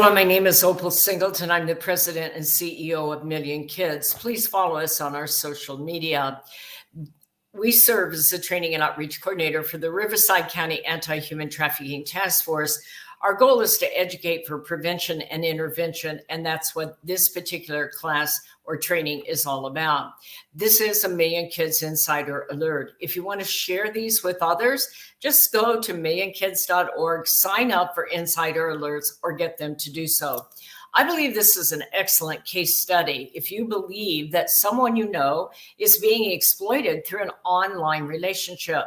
Hello, my name is Opal Singleton. I'm the president and CEO of Million Kids. Please follow us on our social media. We serve as the training and outreach coordinator for the Riverside County Anti-Human Trafficking Task Force. Our goal is to educate for prevention and intervention, and that's what this particular class or training is all about. This is a Million Kids Insider Alert. If you want to share these with others, just go to millionkids.org, sign up for Insider Alerts, or get them to do so. I believe this is an excellent case study if you believe that someone you know is being exploited through an online relationship.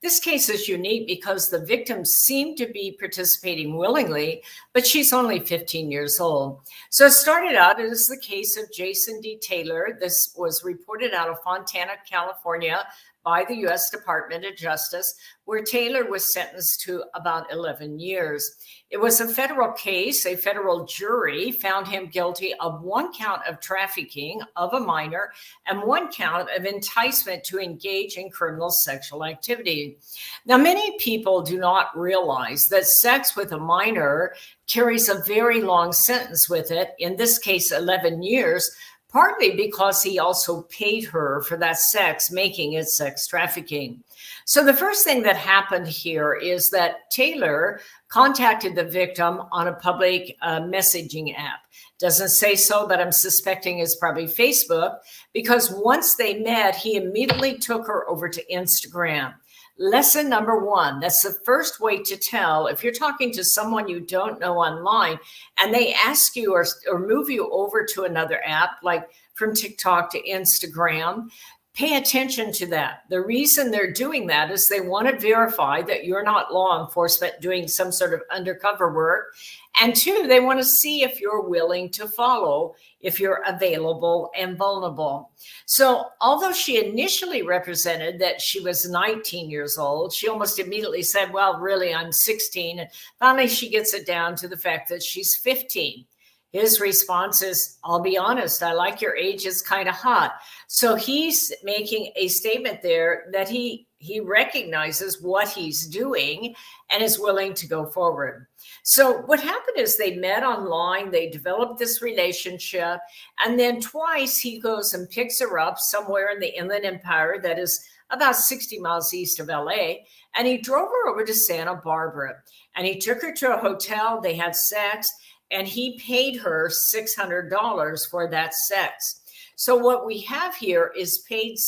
This case is unique because the victim seemed to be participating willingly, but she's only 15 years old. So it started out as the case of Jason D. Taylor. This was reported out of Fontana, California, by the U.S. Department of Justice, where Taylor was sentenced to about 11 years. It was a federal case. A federal jury found him guilty of one count of trafficking of a minor and one count of enticement to engage in criminal sexual activity. Now, many people do not realize that sex with a minor carries a very long sentence with it, in this case, 11 years, partly because he also paid her for that sex, making it sex trafficking. So the first thing that happened here is that Taylor contacted the victim on a public messaging app. Doesn't say so, but I'm suspecting it's probably Facebook, because once they met, he immediately took her over to Instagram. Lesson number one, that's the first way to tell if you're talking to someone you don't know online and they ask you or move you over to another app, like from TikTok to Instagram, pay attention to that. The reason they're doing that is they want to verify that you're not law enforcement doing some sort of undercover work. And two, they want to see if you're willing to follow, if you're available and vulnerable. So although she initially represented that she was 19 years old, she almost immediately said, well, really, I'm 16. And finally, she gets it down to the fact that she's 15. His response is, I'll be honest, I like your age, it's kind of hot. So he's making a statement there that he recognizes what he's doing and is willing to go forward. So what happened is they met online, they developed this relationship, and then twice he goes and picks her up somewhere in the Inland Empire that is about 60 miles east of LA, and he drove her over to Santa Barbara, and he took her to a hotel, they had sex, and he paid her $600 for that sex. So what we have here is paid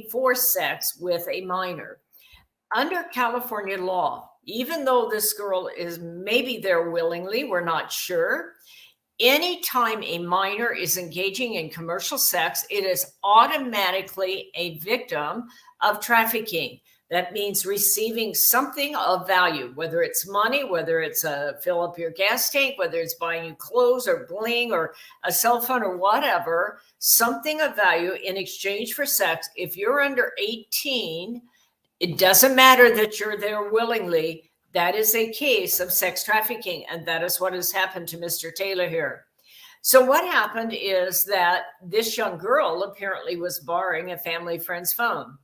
for sex with a minor. Under California law, even though this girl is maybe there willingly, we're not sure, anytime a minor is engaging in commercial sex, it is automatically a victim of trafficking. That means receiving something of value, whether it's money, whether it's fill up your gas tank, whether it's buying you clothes or bling or a cell phone or whatever, something of value in exchange for sex. If you're under 18, it doesn't matter that you're there willingly. That is a case of sex trafficking, and that is what has happened to Mr. Taylor here. So what happened is that this young girl apparently was borrowing a family friend's phone.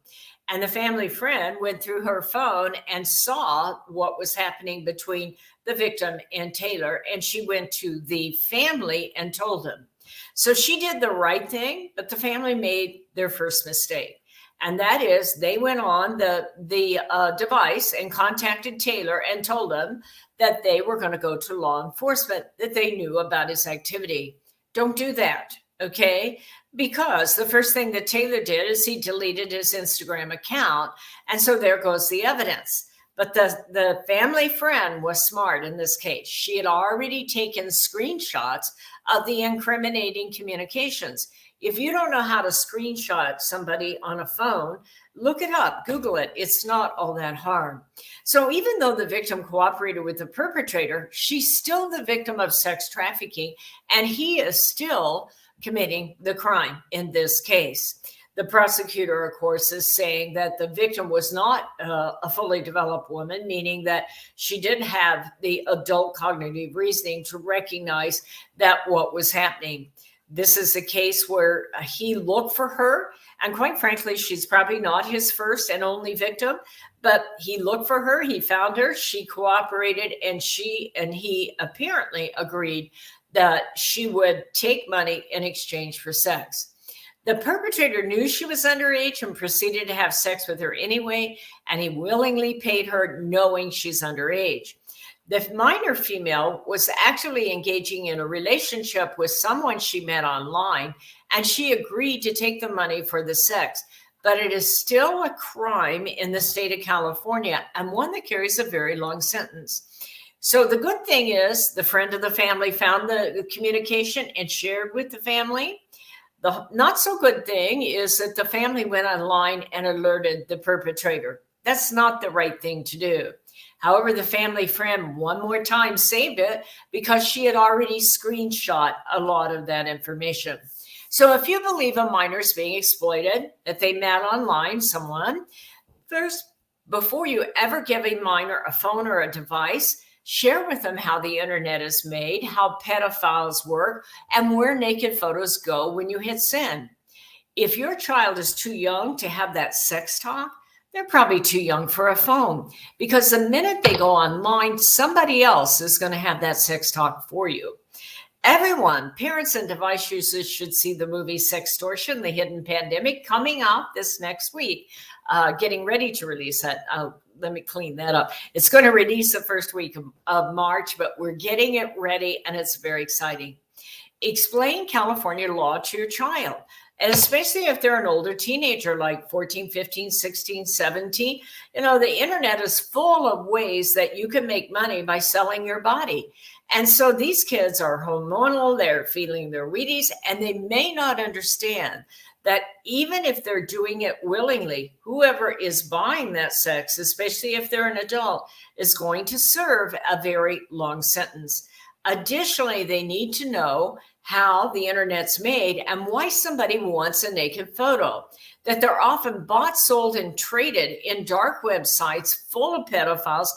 And the family friend went through her phone and saw what was happening between the victim and Taylor. And she went to the family and told them. So she did the right thing, but the family made their first mistake. And that is they went on the device and contacted Taylor and told him that they were going to go to law enforcement, that they knew about his activity. Don't do that, okay? Because the first thing that Taylor did is he deleted his Instagram account. And so there goes the evidence. But the family friend was smart in this case. She had already taken screenshots of the incriminating communications. If you don't know how to screenshot somebody on a phone, look it up, Google it. It's not all that hard. So even though the victim cooperated with the perpetrator, she's still the victim of sex trafficking, and he is still committing the crime in this case. The prosecutor, of course, is saying that the victim was not a fully developed woman, meaning that she didn't have the adult cognitive reasoning to recognize that what was happening. This is a case where he looked for her, and quite frankly, she's probably not his first and only victim, but he looked for her, he found her, she cooperated, and he apparently agreed that she would take money in exchange for sex. The perpetrator knew she was underage and proceeded to have sex with her anyway, and he willingly paid her knowing she's underage. The minor female was actually engaging in a relationship with someone she met online, and she agreed to take the money for the sex. But it is still a crime in the state of California, and one that carries a very long sentence. So the good thing is the friend of the family found the communication and shared with the family. The not so good thing is that the family went online and alerted the perpetrator. That's not the right thing to do. However, the family friend one more time saved it because she had already screenshot a lot of that information. So if you believe a minor is being exploited, that they met online someone, first, before you ever give a minor a phone or a device, share with them how the internet is made, how pedophiles work, and where naked photos go when you hit send. If your child is too young to have that sex talk, they're probably too young for a phone, because the minute they go online, somebody else is going to have that sex talk for you. Everyone, parents and device users, should see the movie Sextortion, The Hidden Pandemic, coming out this next week. Getting ready to release that. Let me clean that up. It's going to release the first week of March, but we're getting it ready, and it's very exciting. Explain California law to your child, and especially if they're an older teenager, like 14, 15, 16, 17. You know, the internet is full of ways that you can make money by selling your body. And so these kids are hormonal, they're feeling their Wheaties, and they may not understand that even if they're doing it willingly, whoever is buying that sex, especially if they're an adult, is going to serve a very long sentence. Additionally, they need to know how the internet's made and why somebody wants a naked photo, that they're often bought, sold, and traded in dark websites full of pedophiles,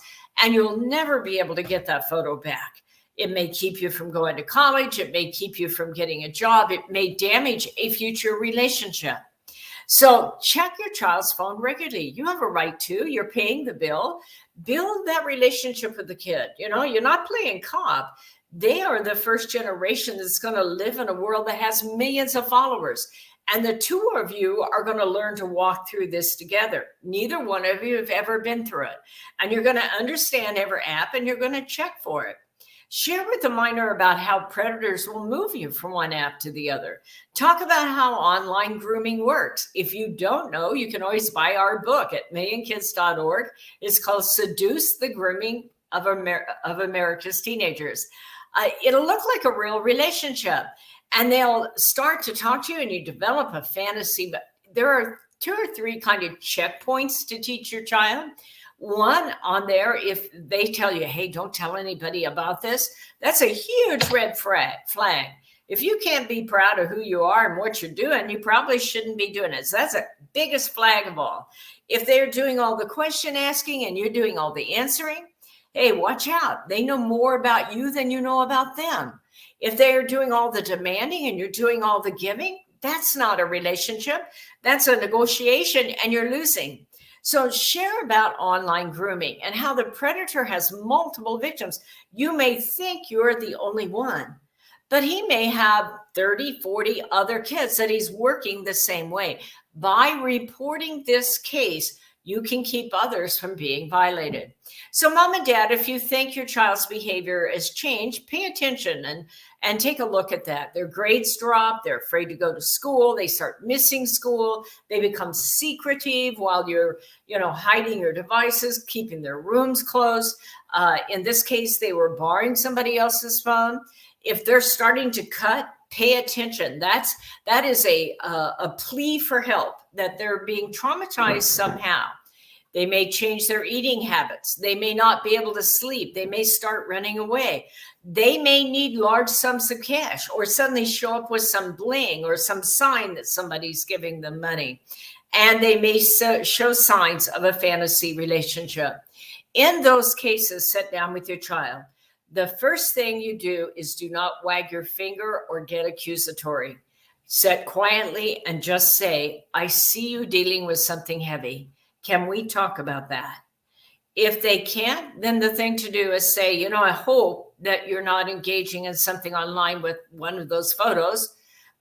and you'll never be able to get that photo back. It may keep you from going to college. It may keep you from getting a job. It may damage a future relationship. So check your child's phone regularly. You have a right to. You're paying the bill. Build that relationship with the kid. You know, you're not playing cop. They are the first generation that's going to live in a world that has millions of followers. And the two of you are going to learn to walk through this together. Neither one of you have ever been through it. And you're going to understand every app, and you're going to check for it. Share with the minor about how predators will move you from one app to the other. Talk about how online grooming works. If you don't know, you can always buy our book at millionkids.org. It's called Seduce the Grooming of America's Teenagers. It'll look like a real relationship, and they'll start to talk to you, and you develop a fantasy. But there are 2 or 3 kind of checkpoints to teach your child. One on there, if they tell you, hey, don't tell anybody about this, that's a huge red flag. If you can't be proud of who you are and what you're doing, you probably shouldn't be doing it. So that's the biggest flag of all. If they're doing all the question asking and you're doing all the answering, hey, watch out. They know more about you than you know about them. If they're doing all the demanding and you're doing all the giving, that's not a relationship. That's a negotiation, and you're losing. So share about online grooming and how the predator has multiple victims. You may think you're the only one, but he may have 30, 40 other kids that he's working the same way. By reporting this case, you can keep others from being violated. So mom and dad, if you think your child's behavior has changed, pay attention and take a look at that. Their grades drop. They're afraid to go to school. They start missing school. They become secretive while you're, hiding your devices, keeping their rooms closed. In this case, they were borrowing somebody else's phone. If they're starting to cut, pay attention. That is a plea for help, that they're being traumatized somehow. They may change their eating habits. They may not be able to sleep. They may start running away. They may need large sums of cash, or suddenly show up with some bling or some sign that somebody's giving them money. And they may show signs of a fantasy relationship. In those cases, sit down with your child. The first thing you do is do not wag your finger or get accusatory. Sit quietly and just say, I see you dealing with something heavy. Can we talk about that? If they can't, then the thing to do is say, I hope that you're not engaging in something online with one of those photos.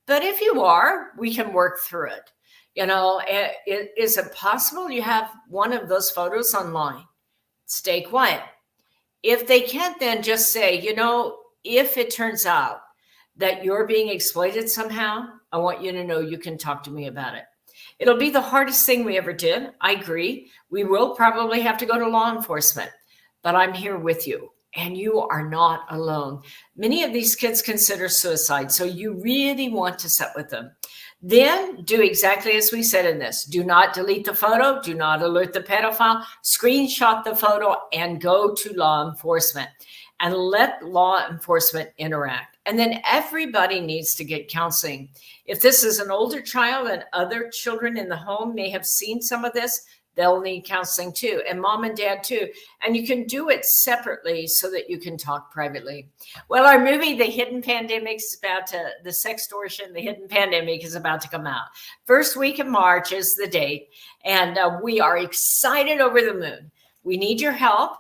But if you are, we can work through it. Is it possible you have one of those photos online? Stay quiet. If they can't, then just say, if it turns out that you're being exploited somehow, I want you to know you can talk to me about it. It'll be the hardest thing we ever did. I agree. We will probably have to go to law enforcement, but I'm here with you and you are not alone. Many of these kids consider suicide, so you really want to sit with them. Then do exactly as we said in this. Do not delete the photo. Do not alert the pedophile. Screenshot the photo and go to law enforcement and let law enforcement interact. And then everybody needs to get counseling. If this is an older child and other children in the home may have seen some of this, they'll need counseling too, and mom and dad too. And you can do it separately so that you can talk privately. Well, our movie, The Hidden Pandemic, the sextortion, The Hidden Pandemic is about to come out. First week of March is the date, and we are excited over the moon. We need your help.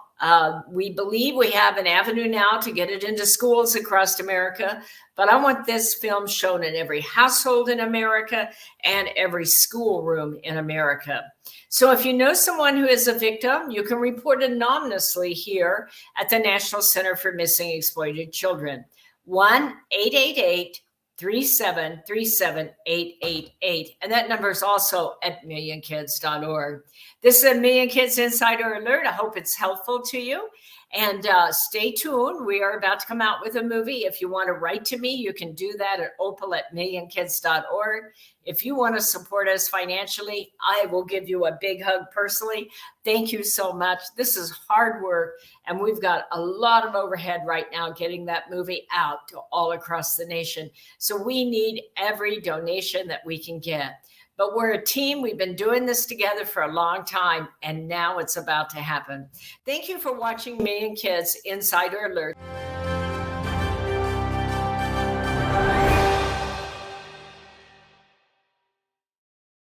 We believe we have an avenue now to get it into schools across America, but I want this film shown in every household in America and every schoolroom in America. So if you know someone who is a victim, you can report anonymously here at the National Center for Missing and Exploited Children. 1-888-3737-888. And that number is also at millionkids.org. This is a Million Kids Insider Alert. I hope it's helpful to you. And stay tuned. We are about to come out with a movie. If you want to write to me, you can do that at opal@millionkids.org. If you want to support us financially, I will give you a big hug personally. Thank you so much. This is hard work, and we've got a lot of overhead right now getting that movie out to all across the nation. So we need every donation that we can get. But we're a team. We've been doing this together for a long time, and now it's about to happen. Thank you for watching Million Kids Insider Alert.